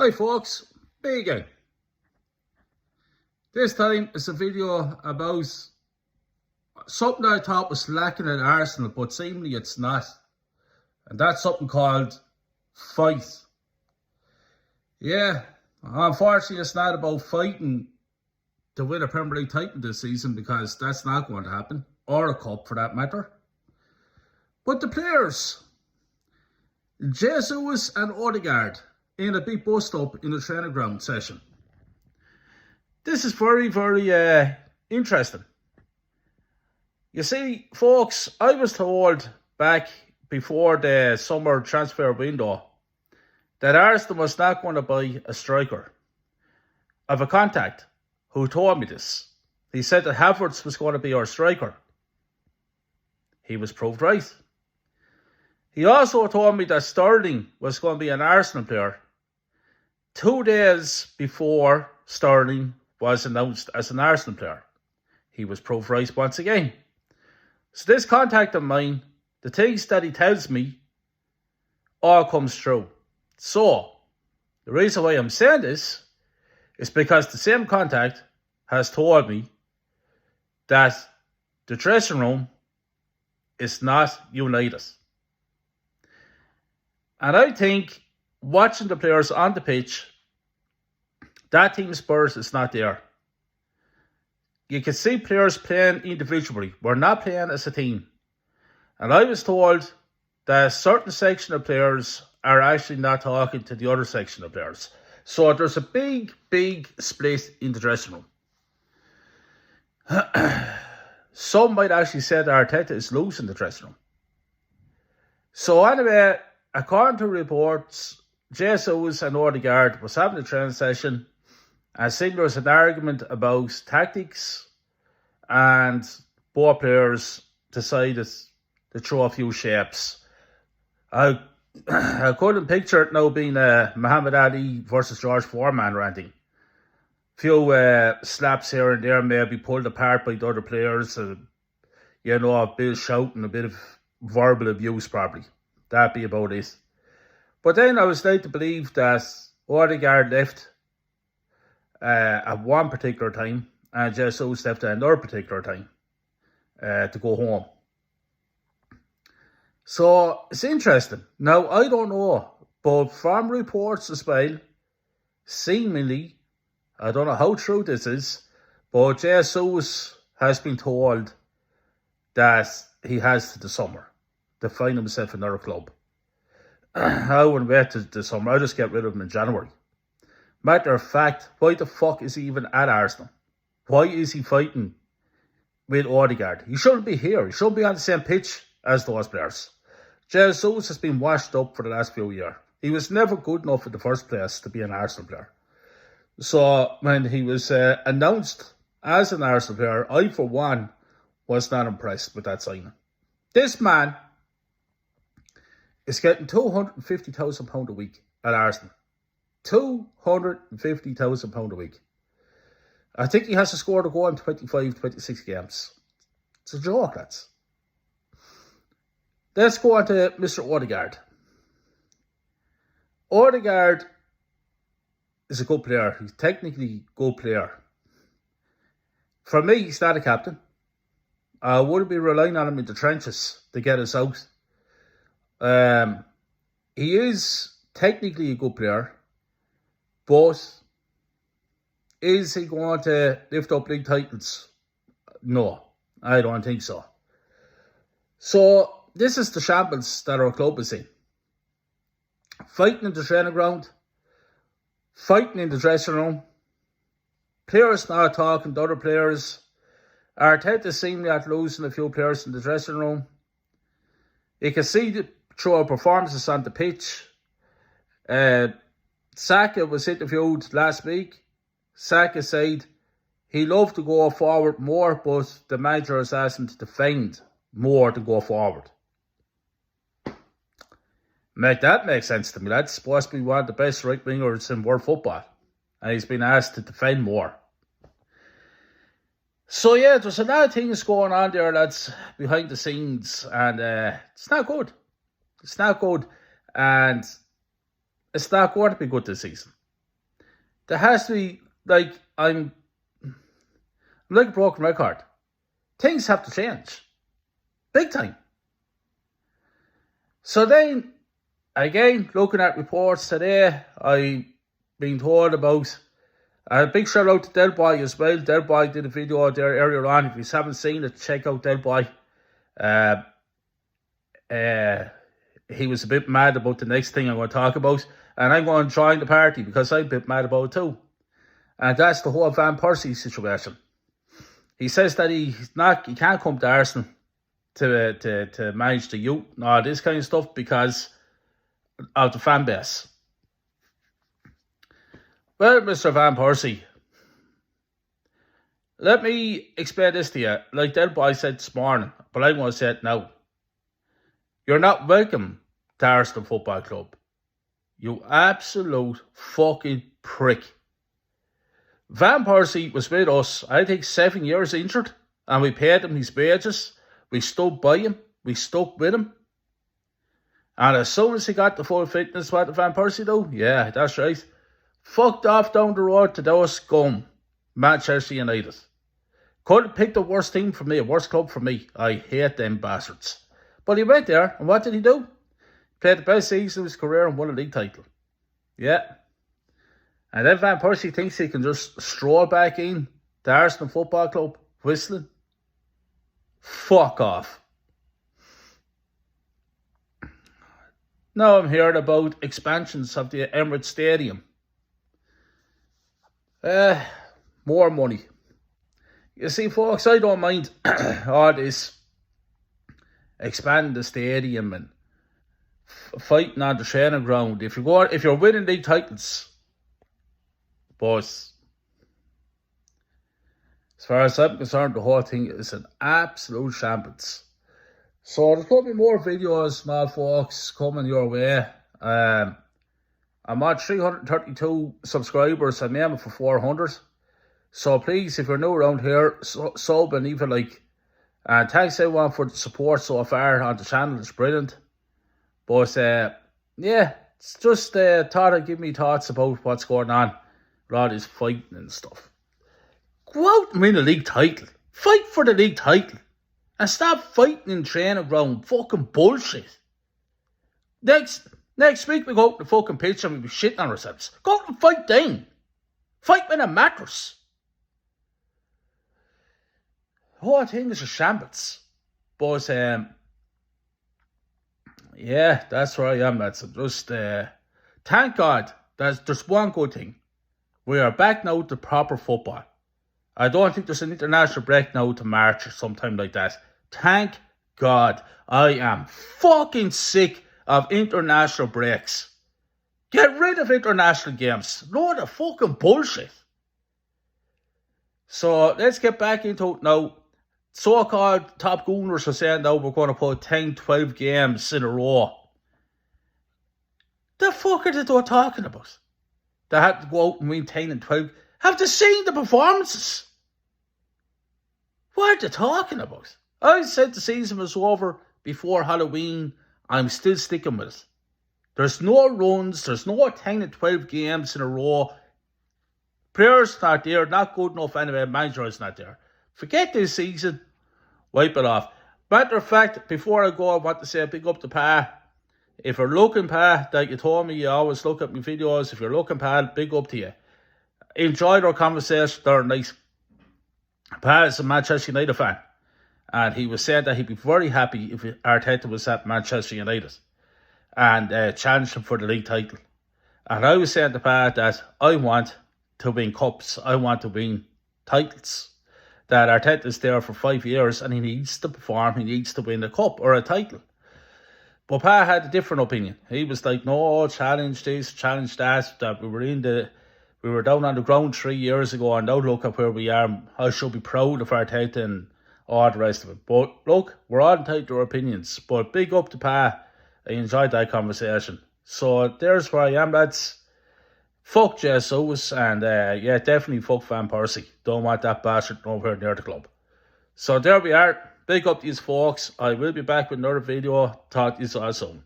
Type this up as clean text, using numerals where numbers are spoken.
Hi folks, me again. This time it's a video about something I thought was lacking at Arsenal, but seemingly it's not. And that's something called fight. Yeah, unfortunately it's not about fighting to win a Premier League title this season, because that's not going to happen, or a cup for that matter. But the players, Jesus and Odegaard, in a big bust up in the training ground session. This is very, very interesting. You see, folks, I was told back before the summer transfer window that Arsenal was not going to buy a striker. I have a contact who told me this. He said that Havertz was going to be our striker. He was proved right. He also told me that Sterling was going to be an Arsenal player 2 days before Sterling was announced as an Arsenal player. He was proved right once again. So this contact of mine, the things that he tells me, all comes true. So, the reason why I'm saying this is because the same contact has told me that the dressing room is not united. And I think watching the players on the pitch, that team Spurs is not there. You can see players playing individually. We're not playing as a team. And I was told that a certain section of players are actually not talking to the other section of players. So there's a big, big split in the dressing room. Some might actually say that Arteta is losing the dressing room. So anyway, according to reports, Jesus and Odegaard was having a training session. I think there was an argument about tactics, and both players decided to throw a few shapes. I couldn't picture it now being Muhammad Ali versus George Foreman or anything. Few slaps here and there, maybe pulled apart by the other players. A bit of shouting, a bit of verbal abuse probably. That'd be about it. But then I was led to believe that Odegaard left at one particular time, and Jesus left at another particular time to go home. So it's interesting. Now, I don't know, but from reports as well, seemingly, I don't know how true this is, but Jesus has been told that he has to the summer to find himself another club. I wouldn't wait to the summer. I'll just get rid of him in January. Matter of fact, why the fuck is he even at Arsenal? Why is he fighting with Odegaard? He shouldn't be here. He shouldn't be on the same pitch as those players. Jesus has been washed up for the last few years. He was never good enough in the first place to be an Arsenal player. So when he was announced as an Arsenal player, I for one was not impressed with that signing. This man is getting £250,000 a week at Arsenal. £250,000 a week. I think he has to score a goal in 25, 26 games. It's a joke, lads. Let's go on to Mr. Odegaard. Odegaard is a good player. He's technically a good player. For me, he's not a captain. I wouldn't be relying on him in the trenches to get us out. He is technically a good player. But is he going to lift up league titles? No, I don't think so. So this is the shambles that our club is in. Fighting in the training ground, fighting in the dressing room, players not talking to other players. Arteta seemingly at losing a few players in the dressing room. You can see through our performances on the pitch. Saka was interviewed last week. Saka said he loved to go forward more, but the manager has asked him to defend more to go forward. That makes sense to me. That's supposed to be one of the best right wingers in world football. And he's been asked to defend more. So yeah, there's a lot of things going on there that's behind the scenes, and it's not good. It's not good, and it's not going to be good this season. there has to be, like, I'm like a broken record. Things have to change. Big time. So then, again, looking at reports today, I've been told about a big shout out to Del Boy as well. Del Boy did a video out there earlier on. If you haven't seen it, check out Del Boy. He was a bit mad about the next thing I'm going to talk about. And I'm going to join the party because I'm a bit mad about it too. And that's the whole Van Persie situation. He says that he can't come to Arsenal to manage the youth and all this kind of stuff because of the fan base. Well, Mr. Van Persie, let me explain this to you. Like Del Boy said this morning, but I'm going to say it now. You're not welcome to Arsenal Football Club. You absolute fucking prick. Van Persie was with us, I think, 7 years injured, and we paid him his wages. We stood by him. We stuck with him. And as soon as he got the full fitness, what did Van Persie do? Yeah, that's right. Fucked off down the road to those scum, Manchester United. Couldn't pick the worst team for me, a worst club for me. I hate them bastards. But he went there, and what did he do? Played the best season of his career and won a league title. Yeah. And then Van Persie thinks he can just stroll back in to Arsenal Football Club, whistling. Fuck off. Now I'm hearing about expansions of the Emirates Stadium. More money. You see, folks, I don't mind all this expanding the stadium and fighting on the training ground. If you're winning league titles, boys, as far as I'm concerned, the whole thing is an absolute shambles. So there's going to be more videos, small folks, coming your way. I'm at 332 subscribers. I'm aiming for 400. So please, if you're new around here, sub and even like. And thanks everyone for the support so far on the channel. It's brilliant. But yeah, it's just thought I'd give me thoughts about what's going on. A lot of this fighting and stuff. Go out and win a league title. Fight for the league title. And stop fighting in training ground. Fucking bullshit. Next week we go out to the fucking pitch and we'll be shitting on ourselves. Go out and fight then. Fight with a mattress. The whole thing is a shambles. But yeah, that's where I am, lads. Just thank God there's one good thing. We are back now to proper football. I don't think there's an international break now to March or sometime like that. Thank God. I am fucking sick of international breaks. Get rid of international games. Load of fucking bullshit. So let's get back into it now. So-called top gooners are saying now we're going to put 10, 12 games in a row. The fuck are they talking about? They had to go out and win 10 and 12. Have they seen the performances? What are they talking about? I said the season was over before Halloween. I'm still sticking with it. There's no runs. There's no 10 and 12 games in a row. Players not there. Not good enough anyway. Manager is not there. Forget this season. Wipe it off. Matter of fact, before I go, I want to say big up to Pa. If you're looking, Pa, like you told me, you always look at my videos. If you're looking, Pa, big up to you. Enjoyed our conversation. They're nice. Pa is a Manchester United fan. And he was saying that he'd be very happy if Arteta was at Manchester United and challenged him for the league title. And I was saying to Pa that I want to win cups. I want to win titles. That Arteta's there for 5 years and he needs to perform. He needs to win a cup or a title. But Pa had a different opinion. He was like, no, challenge this, challenge that. That we were down on the ground 3 years ago and now look at where we are. I should be proud of Arteta and all the rest of it. But look, we're all entitled to our opinions. But big up to Pa. I enjoyed that conversation. So there's where I am, lads. Fuck Jesus and yeah, definitely fuck Van Persie. Don't want that bastard nowhere near the club. So there we are. Big up these folks. I will be back with another video. Talk to you all soon.